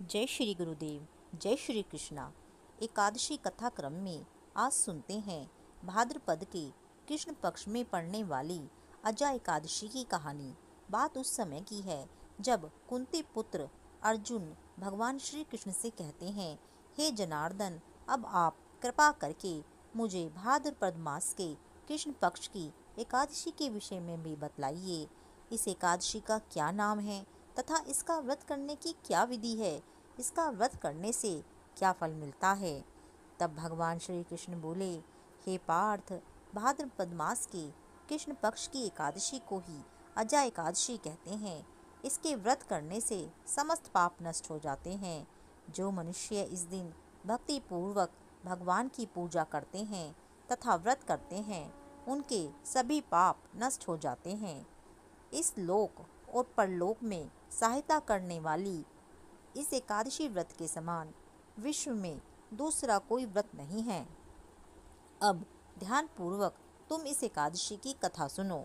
जय श्री गुरुदेव, जय श्री कृष्णा। एकादशी कथा क्रम में आज सुनते हैं भाद्रपद के कृष्ण पक्ष में पड़ने वाली अजा एकादशी की कहानी। बात उस समय की है जब कुंती पुत्र अर्जुन भगवान श्री कृष्ण से कहते हैं, हे जनार्दन, अब आप कृपा करके मुझे भाद्रपद मास के कृष्ण पक्ष की एकादशी के विषय में भी बतलाइए। इस एकादशी का क्या नाम है तथा इसका व्रत करने की क्या विधि है, इसका व्रत करने से क्या फल मिलता है। तब भगवान श्री कृष्ण बोले, हे पार्थ, भाद्रपद मास के कृष्ण पक्ष की एकादशी को ही अजा एकादशी कहते हैं। इसके व्रत करने से समस्त पाप नष्ट हो जाते हैं। जो मनुष्य इस दिन भक्ति पूर्वक भगवान की पूजा करते हैं तथा व्रत करते हैं, उनके सभी पाप नष्ट हो जाते हैं। इस लोक और परलोक में सहायता करने वाली इस एकादशी व्रत के समान विश्व में दूसरा कोई व्रत नहीं है। अब ध्यान पूर्वक तुम इस एकादशी की कथा सुनो।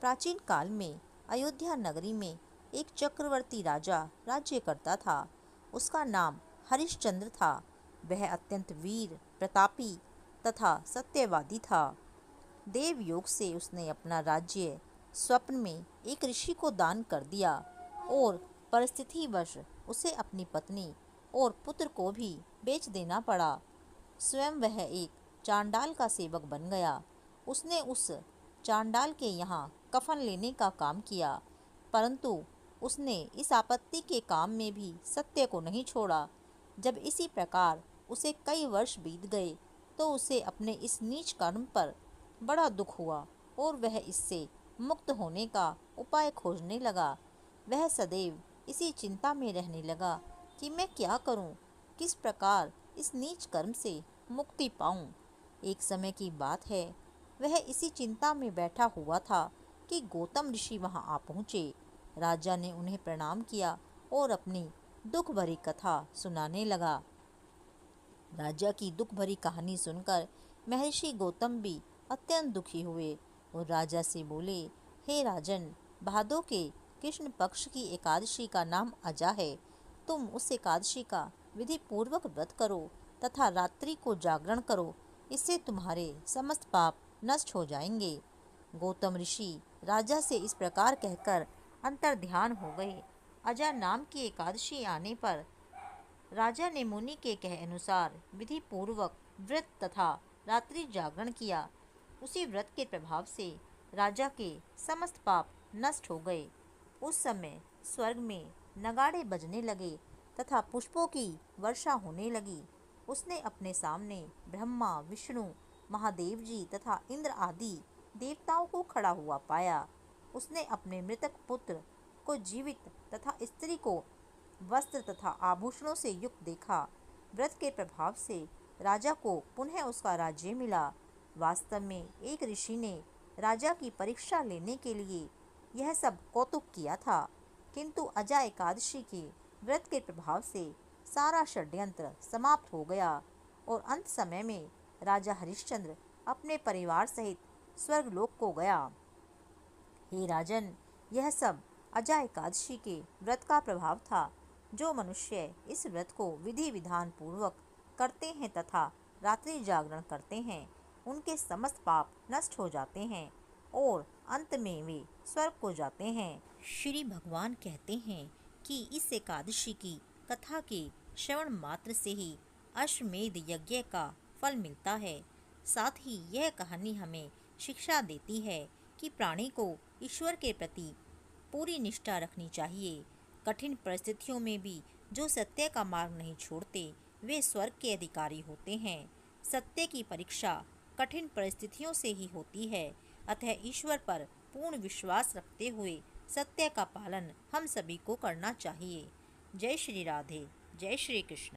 प्राचीन काल में अयोध्या नगरी में एक चक्रवर्ती राजा राज्य करता था। उसका नाम हरिश्चंद्र था। वह अत्यंत वीर, प्रतापी तथा सत्यवादी था। देव योग से उसने अपना राज्य स्वप्न में एक ऋषि को दान कर दिया और परिस्थितिवश उसे अपनी पत्नी और पुत्र को भी बेच देना पड़ा। स्वयं वह एक चांडाल का सेवक बन गया। उसने उस चांडाल के यहाँ कफन लेने का काम किया, परंतु उसने इस आपत्ति के काम में भी सत्य को नहीं छोड़ा। जब इसी प्रकार उसे कई वर्ष बीत गए तो उसे अपने इस नीच कर्म पर बड़ा दुख हुआ और वह इससे मुक्त होने का उपाय खोजने लगा। वह सदैव इसी चिंता में रहने लगा कि मैं क्या करूं, किस प्रकार इस नीच कर्म से मुक्ति पाऊं। एक समय की बात है, वह इसी चिंता में बैठा हुआ था कि गौतम ऋषि वहां आ पहुँचे। राजा ने उन्हें प्रणाम किया और अपनी दुख भरी कथा सुनाने लगा। राजा की दुख भरी कहानी सुनकर महर्षि गौतम भी अत्यंत दुखी हुए और राजा से बोले, हे राजन, भादों के कृष्ण पक्ष की एकादशी का नाम अजा है। तुम उस एकादशी का विधि पूर्वक व्रत करो तथा रात्रि को जागरण करो। इससे तुम्हारे समस्त पाप नष्ट हो जाएंगे। गौतम ऋषि राजा से इस प्रकार कहकर अंतर्ध्यान हो गए। अजा नाम की एकादशी आने पर राजा ने मुनि के कहे अनुसार विधि पूर्वक व्रत तथा रात्रि जागरण किया। उसी व्रत के प्रभाव से राजा के समस्त पाप नष्ट हो गए। उस समय स्वर्ग में नगाड़े बजने लगे तथा पुष्पों की वर्षा होने लगी। उसने अपने सामने ब्रह्मा, विष्णु, महादेव जी तथा इंद्र आदि देवताओं को खड़ा हुआ पाया। उसने अपने मृतक पुत्र को जीवित तथा स्त्री को वस्त्र तथा आभूषणों से युक्त देखा। व्रत के प्रभाव से राजा को पुनः उसका राज्य मिला। वास्तव में एक ऋषि ने राजा की परीक्षा लेने के लिए यह सब कौतुक किया था, किंतु अजा एकादशी के व्रत के प्रभाव से सारा षड्यंत्र समाप्त हो गया और अंत समय में राजा हरिश्चंद्र अपने परिवार सहित स्वर्गलोक को गया। हे राजन, यह सब अजा एकादशी के व्रत का प्रभाव था। जो मनुष्य इस व्रत को विधि विधान पूर्वक करते हैं तथा रात्रि जागरण करते हैं, उनके समस्त पाप नष्ट हो जाते हैं और अंत में वे स्वर्ग को जाते हैं। श्री भगवान कहते हैं कि इस एकादशी की कथा के श्रवण मात्र से ही अश्वमेध यज्ञ का फल मिलता है। साथ ही यह कहानी हमें शिक्षा देती है कि प्राणी को ईश्वर के प्रति पूरी निष्ठा रखनी चाहिए। कठिन परिस्थितियों में भी जो सत्य का मार्ग नहीं छोड़ते, वे स्वर्ग के अधिकारी होते हैं। सत्य की परीक्षा कठिन परिस्थितियों से ही होती है। अतः ईश्वर पर पूर्ण विश्वास रखते हुए सत्य का पालन हम सभी को करना चाहिए। जय श्री राधे, जय श्री कृष्ण।